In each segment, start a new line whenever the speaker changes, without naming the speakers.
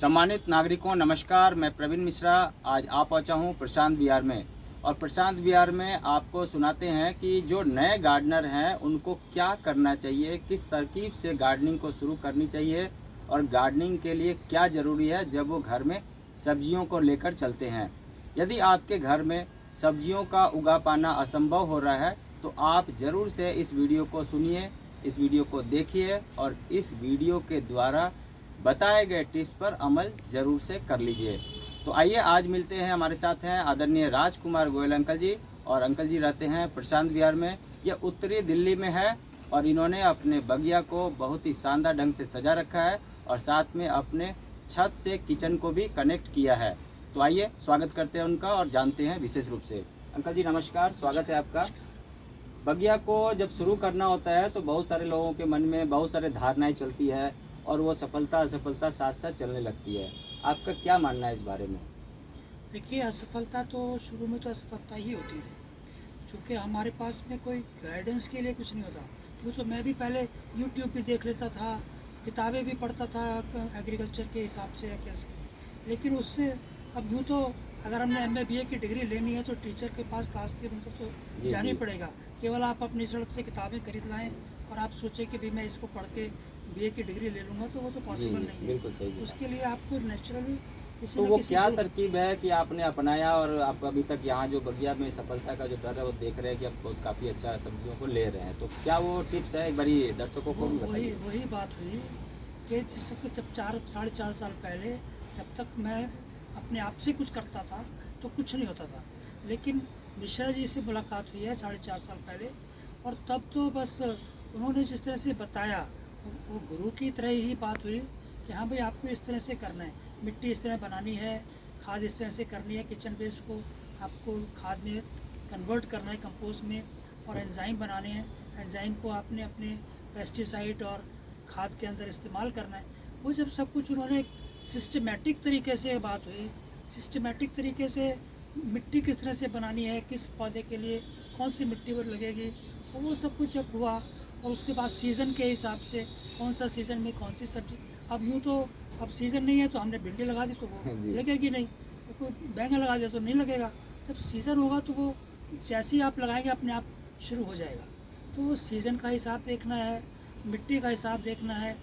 सम्मानित नागरिकों नमस्कार, मैं प्रवीण मिश्रा आज आ पहुंचा हूं प्रशांत विहार में। और प्रशांत विहार में आपको सुनाते हैं कि जो नए गार्डनर हैं उनको क्या करना चाहिए, किस तरकीब से गार्डनिंग को शुरू करनी चाहिए और गार्डनिंग के लिए क्या ज़रूरी है जब वो घर में सब्जियों को लेकर चलते हैं। यदि आपके घर में सब्जियों का उगा पाना असंभव हो रहा है तो आप ज़रूर से इस वीडियो को सुनिए, इस वीडियो को देखिए और इस वीडियो के द्वारा बताए गए टिप्स पर अमल ज़रूर से कर लीजिए। तो आइए आज मिलते हैं, हमारे साथ हैं आदरणीय राजकुमार गोयल अंकल जी। और अंकल जी रहते हैं प्रशांत विहार में, यह उत्तरी दिल्ली में है। और इन्होंने अपने बगिया को बहुत ही शानदार ढंग से सजा रखा है और साथ में अपने छत से किचन को भी कनेक्ट किया है। तो आइए स्वागत करते हैं उनका और जानते हैं विशेष रूप से। अंकल जी नमस्कार, स्वागत है आपका। बगिया को जब शुरू करना होता है तो बहुत सारे लोगों के मन में बहुत सारे धारणाएं चलती है और वो सफलता असफलता साथ साथ चलने लगती है। आपका क्या मानना है इस बारे में?
देखिए, असफलता तो शुरू में तो असफलता ही होती है, क्योंकि हमारे पास में कोई गाइडेंस के लिए कुछ नहीं होता। वो तो मैं भी पहले यूट्यूब पे देख लेता था, किताबें भी पढ़ता था एग्रीकल्चर के हिसाब से या कैसे, लेकिन उससे अब यूँ तो अगर हमने MA BA की डिग्री लेनी है तो टीचर के पास क्लास के अंदर तो जाना ही पड़ेगा। केवल आप अपनी सड़क से किताबें खरीद लाएँ और आप सोचें कि भी मैं इसको पढ़ के BA की डिग्री ले लूँगा, तो वो तो पॉसिबल नहीं है।
बिल्कुल सही।
उसके लिए आपको नेचुरली किसी
तो
न
वो
किसी
क्या
गुरु
तरकीब है कि आपने अपनाया और आप अभी तक यहाँ जो बगिया में सफलता का जो दर है वो देख रहे हैं कि आप बहुत काफ़ी अच्छा सब्जियों को ले रहे हैं, तो क्या वो टिप्स है? एक बारी दर्शकों को भी
वही
बताइए।
वही बात हुई कि जिस वक्त जब 4 साढ़े 4 साल पहले जब तक मैं अपने आप से कुछ करता था तो कुछ नहीं होता था, लेकिन मिश्रा जी से मुलाकात हुई है 4.5 साल पहले, और तब तो बस उन्होंने जिस तरह से बताया वो गुरु की तरह ही बात हुई कि हाँ भाई आपको इस तरह से करना है, मिट्टी इस तरह बनानी है, खाद इस तरह से करनी है, किचन वेस्ट को आपको खाद में कन्वर्ट करना है, कंपोस्ट में, और एंजाइम बनाने हैं, एंजाइम को आपने अपने पेस्टिसाइड और खाद के अंदर इस्तेमाल करना है। वो जब सब कुछ उन्होंने सिस्टमेटिक तरीके से बात हुई, सिस्टमेटिक तरीके से मिट्टी किस तरह से बनानी है, किस पौधे के लिए कौन सी मिट्टी पर लगेगी, और वो सब कुछ जब हुआ, और उसके बाद सीज़न के हिसाब से कौन सा सीज़न में कौन सी सब्जी। अब यूँ तो अब सीज़न नहीं है तो हमने भिंडी लगा दी तो वो लगेगी नहीं, तो कोई बैंगन लगा दिया तो नहीं लगेगा। जब सीज़न होगा तो वो जैसे ही आप लगाएंगे अपने आप शुरू हो जाएगा। तो सीज़न का हिसाब देखना है, मिट्टी का हिसाब देखना है,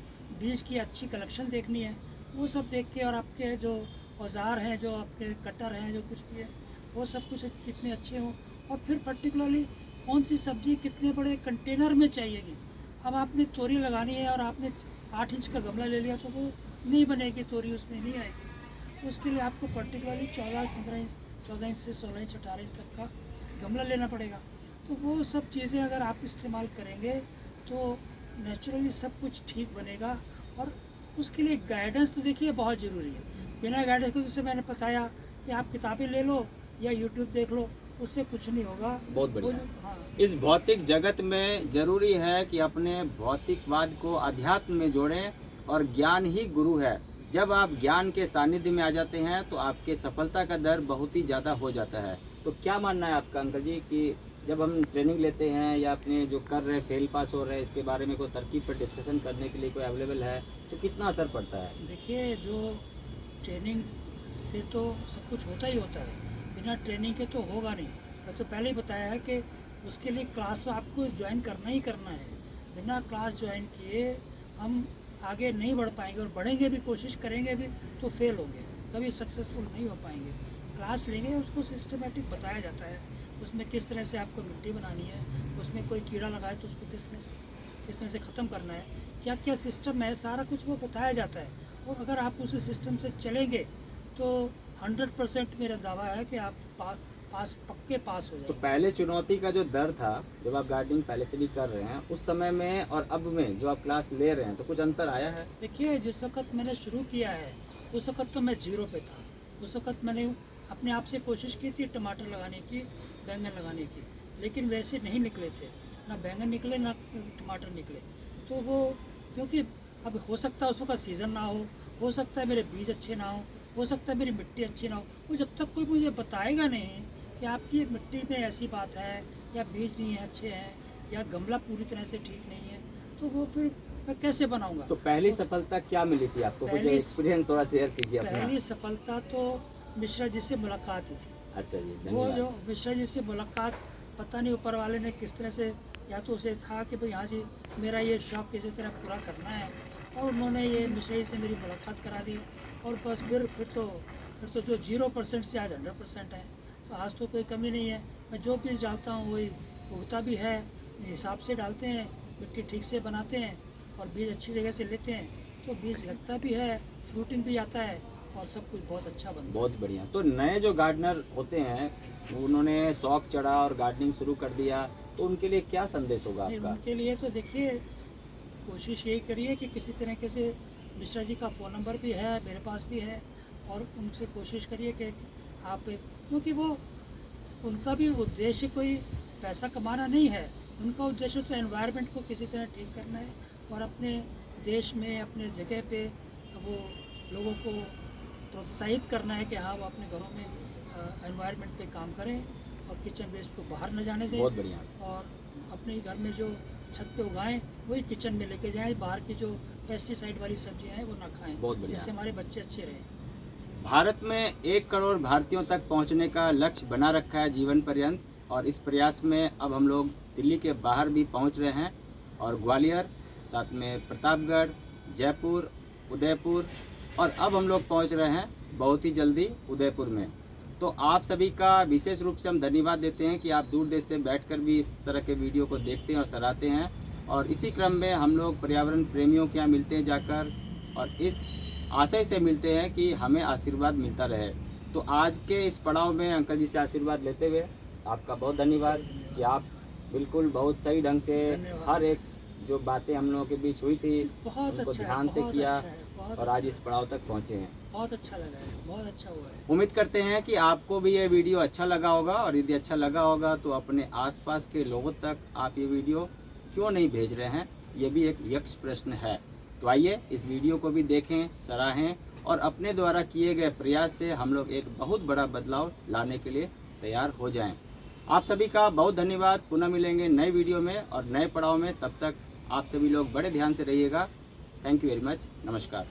बीज की अच्छी कलेक्शन देखनी है, वो सब देख के, और आपके जो औज़ार हैं, जो आपके कटर हैं, जो कुछ भी है, वो सब कुछ कितने अच्छे हों, और फिर पर्टिकुलरली कौन सी सब्ज़ी कितने बड़े कंटेनर में चाहिएगी। अब आपने तोरी लगानी है और आपने 8 इंच का गमला ले लिया तो वो नहीं बनेगी, तोरी उसमें नहीं आएगी। तो उसके लिए आपको पर्टिकुलरली 14-15 इंच, 14 इंच से 16 इंच 18 इंच तक का गमला लेना पड़ेगा। तो वो सब चीज़ें अगर आप इस्तेमाल करेंगे तो नेचुरली सब कुछ ठीक बनेगा। और उसके लिए गाइडेंस तो देखिए बहुत ज़रूरी है। बिना गाइडेंस के, जैसे मैंने बताया कि आप किताबें ले लो या यूट्यूब देख लो, उससे कुछ नहीं होगा।
बहुत बढ़िया।
हाँ,
इस भौतिक जगत में जरूरी है कि अपने भौतिकवाद को अध्यात्म में जोड़ें और ज्ञान ही गुरु है। जब आप ज्ञान के सानिध्य में आ जाते हैं तो आपके सफलता का दर बहुत ही ज़्यादा हो जाता है। तो क्या मानना है आपका अंकल जी कि जब हम ट्रेनिंग लेते हैं या अपने जो कर रहे फेल पास हो रहे हैं, इसके बारे में कोई तरकीब पर डिस्कशन करने के लिए कोई अवेलेबल है तो कितना असर पड़ता है?
देखिए, जो ट्रेनिंग से तो सब कुछ होता ही होता है, बिना ट्रेनिंग के तो होगा नहीं। मैं तो पहले ही बताया है कि उसके लिए क्लास तो आपको ज्वाइन करना ही करना है। बिना क्लास ज्वाइन किए हम आगे नहीं बढ़ पाएंगे, और बढ़ेंगे भी, कोशिश करेंगे भी तो फेल होंगे, कभी सक्सेसफुल नहीं हो पाएंगे। क्लास लेंगे, उसको सिस्टमेटिक बताया जाता है, उसमें किस तरह से आपको मिट्टी बनानी है, उसमें कोई कीड़ा लगाए तो उसको किस तरह से ख़त्म करना है, क्या क्या सिस्टम है, सारा कुछ वो बताया जाता है। और अगर आप उस सिस्टम से चलेंगे तो 100% मेरा दावा है कि आप पक्के पास हो
तो
जाएंगे।
पहले चुनौती का जो दर था, जब आप गार्डनिंग पहले से भी कर रहे हैं, उस समय में और अब में जो आप क्लास ले रहे हैं, तो कुछ अंतर आया है?
देखिए, जिस वक्त मैंने शुरू किया है उस वक्त तो मैं ज़ीरो पे था। उस वक्त मैंने अपने आप से कोशिश की थी टमाटर लगाने की, बैंगन लगाने की, लेकिन वैसे नहीं निकले थे, ना बैंगन निकले ना टमाटर निकले। तो वो, क्योंकि अब हो सकता है उस वक्त सीज़न ना हो सकता है मेरे बीज अच्छे ना हो सकता है मेरी मिट्टी अच्छी ना हो। वो जब तक कोई मुझे बताएगा नहीं कि आपकी मिट्टी में ऐसी बात है, या बीज नहीं है अच्छे हैं, या गमला पूरी तरह से ठीक नहीं है, तो वो फिर मैं कैसे बनाऊंगा।
तो पहली सफलता क्या मिली थी आपको? कुछ
पहली-
एक्सपीरियंस थोड़ा शेयर कीजिए अपना।
पहली सफलता तो मिश्रा जी से मुलाकात ही थी।
अच्छा जी,
वो
धन्यवाद।
जो मिश्रा जी से मुलाकात, पता नहीं ऊपर वाले ने किस तरह से, या तो उसे था कि भाई हाँ जी मेरा ये शौक़ किसी तरह पूरा करना है, और उन्होंने ये मिश्रा जी से मेरी मुलाकात करा दी। और बस फिर तो जो 0% से आज 100% है। तो आज तो कोई कमी नहीं है। मैं जो बीज डालता हूँ वही उगता भी है, हिसाब से डालते हैं, मिट्टी ठीक से बनाते हैं और बीज अच्छी जगह से लेते हैं, तो बीज लगता भी है, फ्रूटिंग भी आता है और सब कुछ बहुत अच्छा बनता है।
बहुत बढ़िया। तो नए जो गार्डनर होते हैं, उन्होंने शौक चढ़ा और गार्डनिंग शुरू कर दिया, तो उनके लिए क्या संदेश होगा
नहीं,
आपका?
उनके लिए तो देखिए, कोशिश यही करिए कि किसी तरीके से, मिश्रा जी का फ़ोन नंबर भी है, मेरे पास भी है, और उनसे कोशिश करिए कि आप, क्योंकि वो, उनका भी उद्देश्य कोई पैसा कमाना नहीं है। उनका उद्देश्य तो एनवायरनमेंट को किसी तरह ठीक करना है और अपने देश में, अपने जगह पे वो लोगों को प्रोत्साहित करना है कि हाँ, वो अपने घरों में एनवायरनमेंट पे काम करें और किचन वेस्ट को बाहर न जाने दें।
बहुत बढ़िया।
और अपने घर में जो छत पे उगाएं वही किचन में लेके जाएं। बाहर की जो पेस्टिसाइड वाली सब्जियां हैं वो ना खाएं।
बहुत बढ़िया।
जिससे हमारे बच्चे अच्छे रहें।
भारत में 1 करोड़ भारतीयों तक पहुंचने का लक्ष्य बना रखा है जीवन पर्यंत, और इस प्रयास में अब हम लोग दिल्ली के बाहर भी पहुंच रहे हैं, और ग्वालियर, साथ में प्रतापगढ़, जयपुर, उदयपुर, और अब हम लोग पहुंच रहे हैं बहुत ही जल्दी उदयपुर में। तो आप सभी का विशेष रूप से हम धन्यवाद देते हैं कि आप दूर देश से बैठकर भी इस तरह के वीडियो को देखते हैं और सराहते हैं। और इसी क्रम में हम लोग पर्यावरण प्रेमियों के यहाँ मिलते हैं जाकर, और इस आशय से मिलते हैं कि हमें आशीर्वाद मिलता रहे। तो आज के इस पड़ाव में अंकल जी से आशीर्वाद लेते हुए आपका बहुत धन्यवाद कि आप बिल्कुल बहुत सही ढंग से हर एक जो बातें हम लोगों के बीच हुई थी
बहुत
उनको
अच्छा है,
ध्यान से
बहुत
किया,
अच्छा है, बहुत
और
अच्छा
आज इस पड़ाव तक पहुँचे हैं।
बहुत अच्छा लगा है, बहुत अच्छा हुआ है।
उम्मीद करते हैं कि आपको भी ये वीडियो अच्छा लगा होगा, और यदि अच्छा लगा होगा तो अपने आसपास के लोगों तक आप ये वीडियो क्यों नहीं भेज रहे हैं, ये भी एक यक्ष प्रश्न है। तो आइए इस वीडियो को भी देखें, सराहें, और अपने द्वारा किए गए प्रयास से हम लोग एक बहुत बड़ा बदलाव लाने के लिए तैयार हो जाएं। आप सभी का बहुत धन्यवाद। पुनः मिलेंगे नए वीडियो में और नए पड़ाव में। तब तक आप सभी लोग बड़े ध्यान से रहिएगा। Thank you very much. नमस्कार।